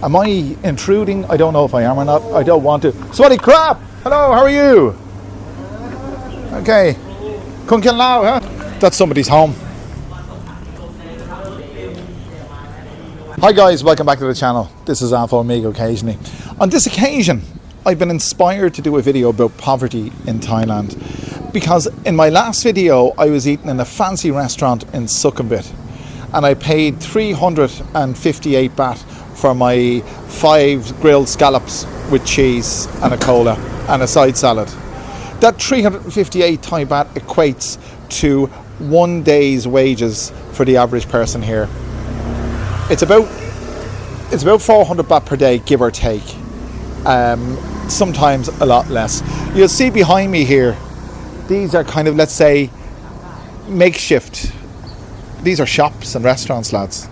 Am I intruding? I don't know if I am or not. I don't want to. Sweaty crap! Hello, how are you? Okay. Kung Kian Lao, huh? That's somebody's home. Hi guys, welcome back to the channel. This is Alpha Omega occasionally. On this occasion, I've been inspired to do a video about poverty in Thailand. Because in my last video, I was eating in a fancy restaurant in Sukhumvit. And I paid 358 baht for my 5 grilled scallops with cheese and a cola and a side salad. That 358 Thai baht equates to 1 day's wages for the average person here. It's about 400 baht per day, give or take. Sometimes a lot less. You'll see behind me here, these are kind of, let's say, makeshift. These are shops and restaurants, lads.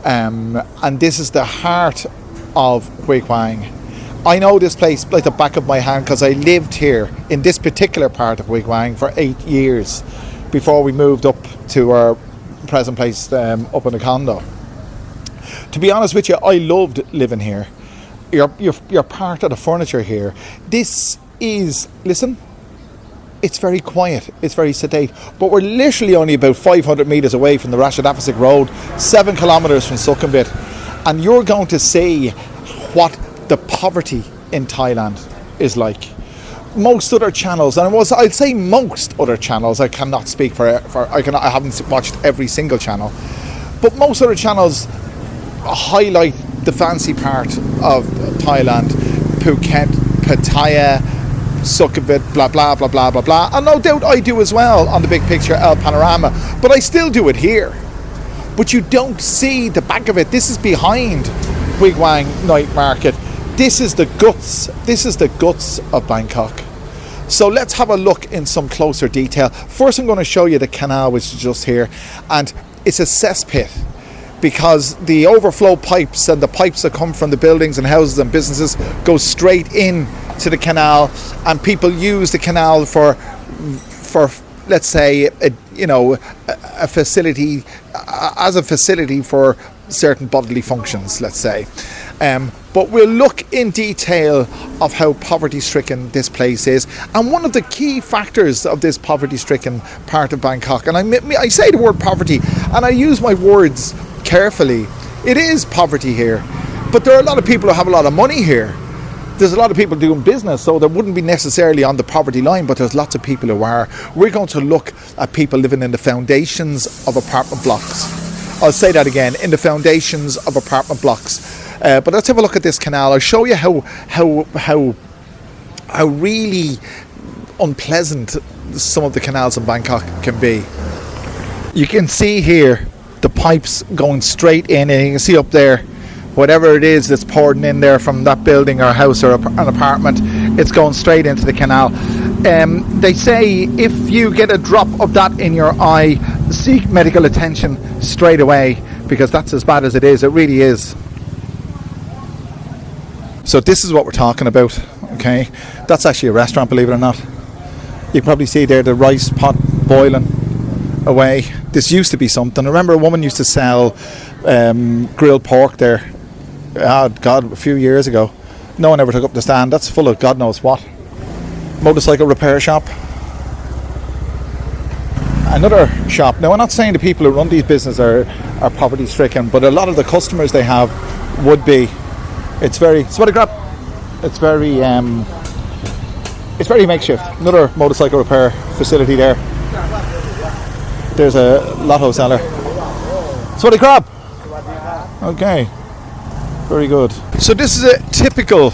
And this is the heart of Huy Quang. I know this place like the back of my hand because I lived here in this particular part of Huy Quang for 8 years before we moved up to our present place up in the condo. To be honest with you, I loved living here. You're part of the furniture here. This is, listen, it's very quiet, it's very sedate, but we're literally only about 500 metres away from the Rashid Afasik Road, 7 kilometres from Sukhumvit, and you're going to see what the poverty in Thailand is like. Most other channels, and I'd say most other channels, I cannot speak for I haven't watched every single channel, but most other channels highlight the fancy part of Thailand, Phuket, Pattaya, Sukhumvit, blah blah blah blah blah blah, and no doubt I do as well on the big picture El Panorama, but I still do it here. But you don't see the back of it. This is behind Huy Quang Night Market. This is the guts of Bangkok. So let's have a look in some closer detail. First I'm going to show you the canal, which is just here, and it's a cesspit because the overflow pipes and the pipes that come from the buildings and houses and businesses go straight in to the canal, and people use the canal for let's say a facility as a facility for certain bodily functions, let's say. But we'll look in detail of how poverty-stricken this place is, and one of the key factors of this poverty-stricken part of Bangkok, and I say the word poverty and I use my words carefully. It is poverty here, but there are a lot of people who have a lot of money here. There's a lot of people doing business, so there wouldn't be necessarily on the poverty line, but there's lots of people who are. We're going to look at people living in the foundations of apartment blocks. I'll say that again, in the foundations of apartment blocks. But let's have a look at this canal. I'll show you how really unpleasant some of the canals in Bangkok can be. You can see here the pipes going straight in, and you can see up there whatever it is that's pouring in there from that building or house or an apartment, it's going straight into the canal. They say if you get a drop of that in your eye, seek medical attention straight away, because that's as bad as it is. It really is. So this is what we're talking about, okay? That's actually a restaurant, believe it or not. You can probably see there the rice pot boiling away. This used to be something. I remember a woman used to sell grilled pork there. Oh God, a few years ago. No one ever took up the stand. That's full of God knows what. Motorcycle repair shop. Another shop. Now I'm not saying the people who run these businesses are poverty stricken, but a lot of the customers they have would be. It's very It's very makeshift. Another motorcycle repair facility there. There's a lotto seller. Swaddy crab. Okay. Very good. So this is a typical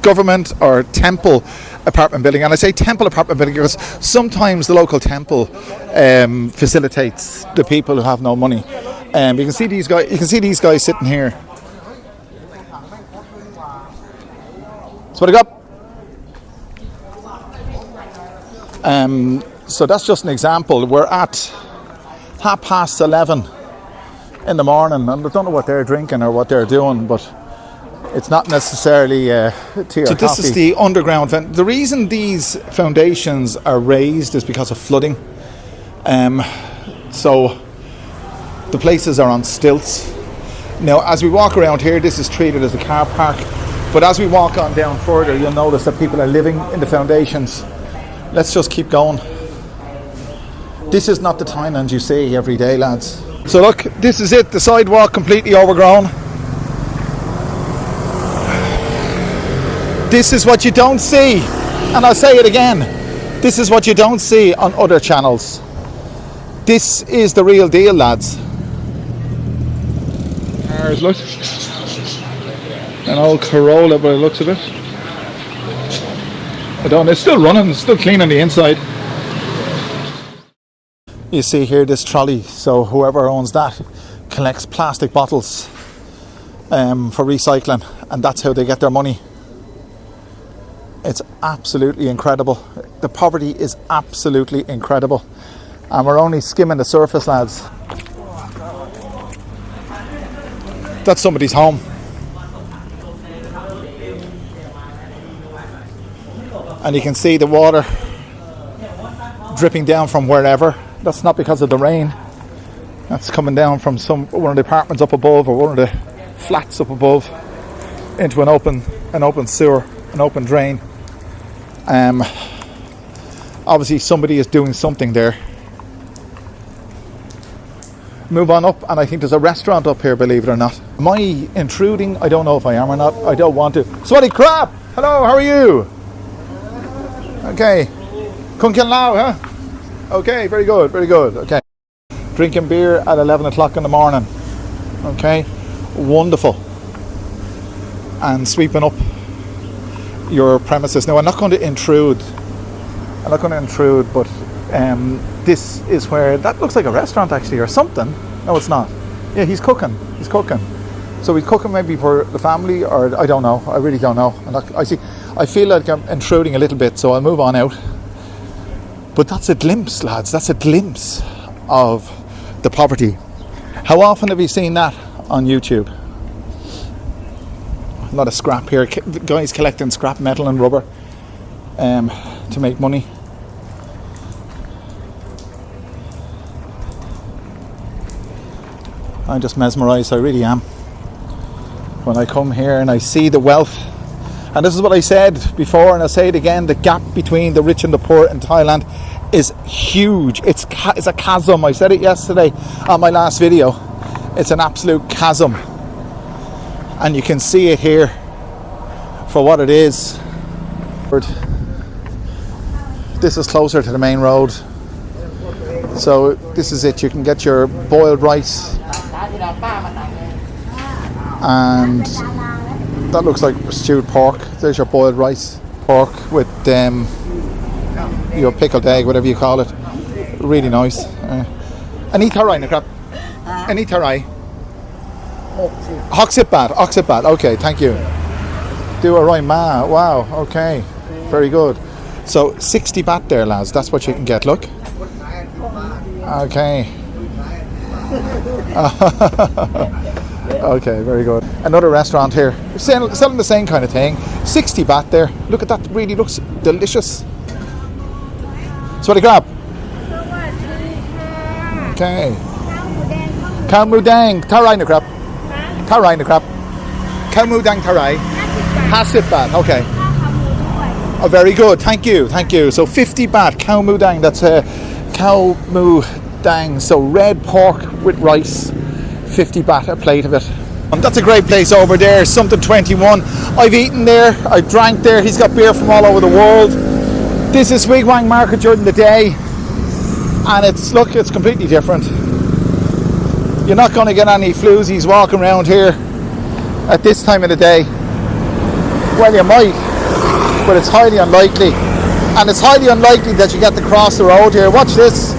government or temple apartment building, and I say temple apartment building because sometimes the local temple facilitates the people who have no money. You can see these guys. You can see these guys sitting here. Swaddy crab. So that's just an example. We're at 11:30 in the morning, and I don't know what they're drinking or what they're doing, but it's not necessarily tea or coffee. So this is the underground vent. The reason these foundations are raised is because of flooding. So the places are on stilts. Now, as we walk around here, this is treated as a car park. But as we walk on down further, you'll notice that people are living in the foundations. Let's just keep going. This is not the Thailand you see every day, lads. So look, this is it, the sidewalk completely overgrown. This is what you don't see, and I'll say it again, this is what you don't see on other channels. This is the real deal, lads. There's, look, an old Corolla by the looks of it. I don't know, it's still running, it's still clean on the inside. You see here this trolley, so whoever owns that collects plastic bottles for recycling, and that's how they get their money. It's absolutely incredible. The poverty is absolutely incredible, and we're only skimming the surface, lads. That's somebody's home. And you can see the water dripping down from wherever. That's not because of the rain. That's coming down from one of the apartments up above, or one of the flats up above, into an open sewer, an open drain. Obviously somebody is doing something there. Move on up, and I think there's a restaurant up here, believe it or not. Am I intruding? I don't know if I am or not. I don't want to. Swaddy crap! Hello, how are you? Okay. Kung Kian Lao, huh? Okay, very good, very good. Okay. Drinking beer at 11 o'clock in the morning. Okay. Wonderful. And sweeping up your premises. Now, I'm not going to intrude. But this is where, that looks like a restaurant actually, or something. No, it's not. Yeah, he's cooking. So he's cooking maybe for the family, or I don't know. I really don't know. I feel like I'm intruding a little bit, so I'll move on out. But that's a glimpse, lads. That's a glimpse of the poverty. How often have you seen that on YouTube? A lot of scrap here. Guys collecting scrap metal and rubber to make money. I'm just mesmerised, I really am. When I come here and I see the wealth, and this is what I said before, and I'll say it again, the gap between the rich and the poor in Thailand is huge. It's a chasm. I said it yesterday on my last video. It's an absolute chasm. And you can see it here for what it is. This is closer to the main road. So this is it. You can get your boiled rice. And that looks like stewed pork. There's your boiled rice. Pork with your pickled egg, whatever you call it. Really nice. Any tarai na crap? Any tarai? 60 baht. Okay, thank you. Do a right ma. Wow, okay. Very good. So 60 baht there, lads. That's what you can get. Look. Okay. Okay, very good. Another restaurant here. Selling the same kind of thing. 60 baht there. Look at that. Really looks delicious. Swaddy crab. Okay. Khao mu dang. Tarai na crab. Tarai na crab. Khao mu dang tarai. 50 baht. Okay. Oh, very good. Thank you. So 50 baht. Khao mu dang. That's khao mu dang. So red pork with rice. 50 baht a plate of it. That's a great place over there. Something 21. I've eaten there. I've drank there. He's got beer from all over the world. This is Wigwang Market during the day, and it's completely different. You're not going to get any floozies walking around here at this time of the day. Well, you might, but it's highly unlikely. And it's highly unlikely that you get to cross the road here. Watch this.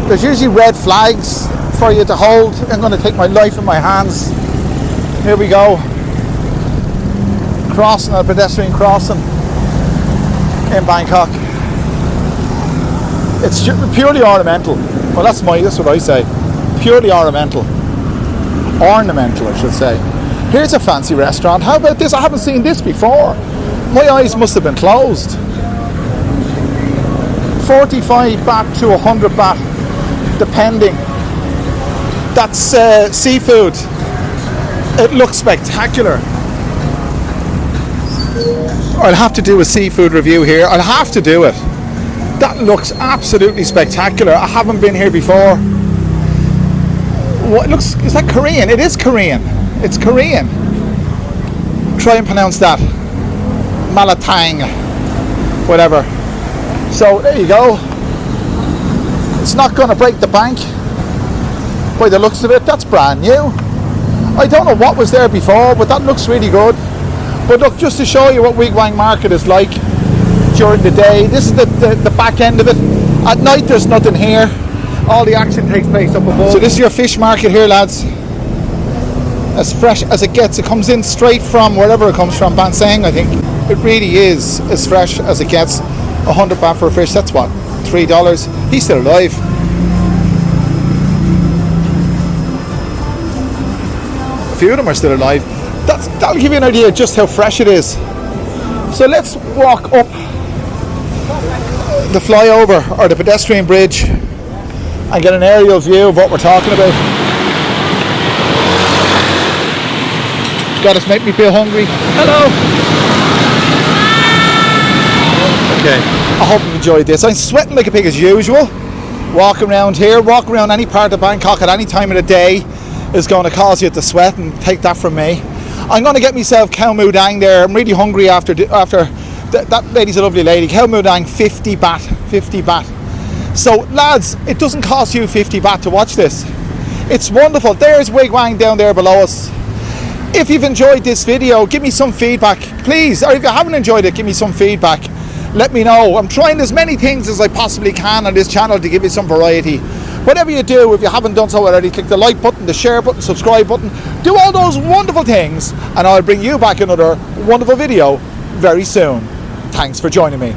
There's usually red flags for you to hold. I'm going to take my life in my hands. Here we go. Crossing a pedestrian crossing in Bangkok. It's purely ornamental. Well, that's what I say. Purely ornamental. Ornamental, I should say. Here's a fancy restaurant. How about this? I haven't seen this before. My eyes must have been closed. 45 baht to 100 baht, depending. That's seafood. It looks spectacular. I'll have to do a seafood review here. I'll have to do it. That looks absolutely spectacular. I haven't been here before. What looks, is that Korean? It is Korean. It's Korean. Try and pronounce that. Malatang. Whatever. So there you go. It's not going to break the bank. By the looks of it, that's brand new. I don't know what was there before, but that looks really good. But look, just to show you what Wigwam Market is like during the day, this is the back end of it. At night there's nothing here. All the action takes place up above. So this is your fish market here, lads. As fresh as it gets. It comes in straight from wherever it comes from, Bansang, I think. It really is as fresh as it gets. 100 baht for a fish, that's what, $3? He's still alive. A few of them are still alive. That'll give you an idea of just how fresh it is. So let's walk up the flyover or the pedestrian bridge and get an aerial view of what we're talking about. God, it's making me feel hungry. Hello. Okay. I hope you've enjoyed this. I'm sweating like a pig as usual. Walking around here, walk around any part of Bangkok at any time of the day is going to cause you to sweat, and take that from me. I'm going to get myself khao mu dang there. I'm really hungry after that lady's a lovely lady. Khao mu dang, 50 baht. 50 baht. So lads, it doesn't cost you 50 baht to watch this. It's wonderful. There's Wigwam down there below us. If you've enjoyed this video, give me some feedback, please. Or if you haven't enjoyed it, give me some feedback. Let me know. I'm trying as many things as I possibly can on this channel to give you some variety. Whatever you do, if you haven't done so already, click the like button, the share button, subscribe button. Do all those wonderful things, and I'll bring you back another wonderful video very soon. Thanks for joining me.